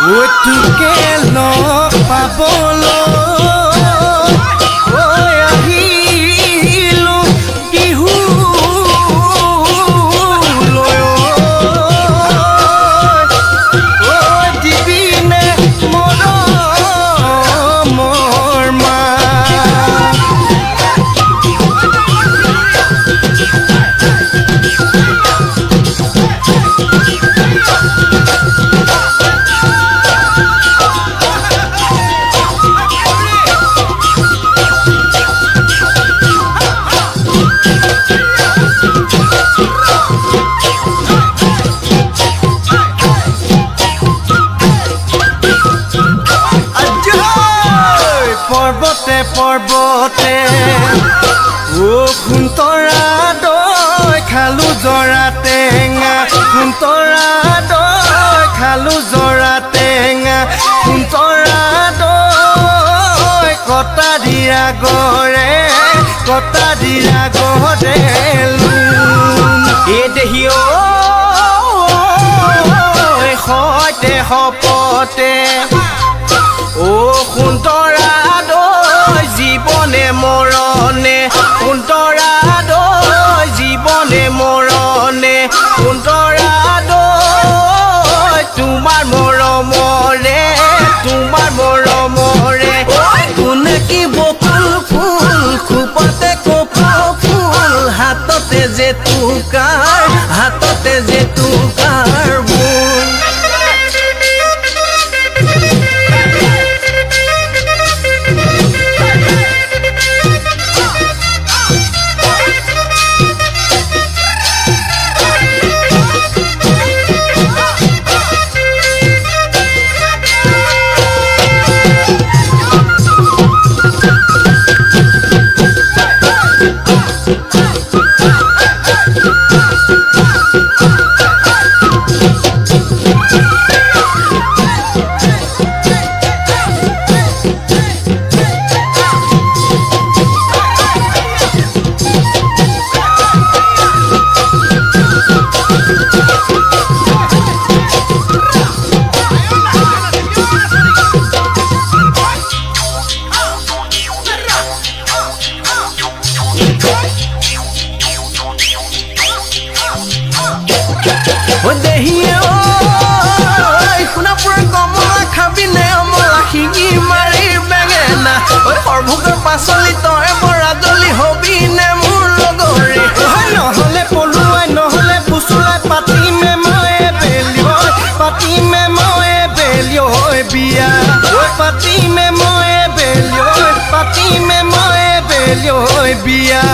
তোকে লগ পাবলৈ আহিলো বিহু দিবিনে মৰমৰ মাত পৰ্বতে খুন্তৰা দৈ খালো জৰা টেঙা খুন্তৰা দৈ খালো জৰা টেঙা খুন্তৰা দৈ কটা দিয়া গৰে এ দেহি সৈতে সপতে সুন্তৰা জীবনে মৰণে সুন্তৰা দৈ জীবনে মৰণে সুন্তৰা দৈ তোমাৰ মৰমৰে কোনে কি বকুল ফুল খোপতে কপৌ ফুল হাততে যে টুকাৰ বোল পাচলি তই বৰাদলি হবি নে মোৰ লগৰে নহলে পলুৱাই নহলে ফুচুলাই পাতিমে মই বিয়া পাতিমে মই বিয়া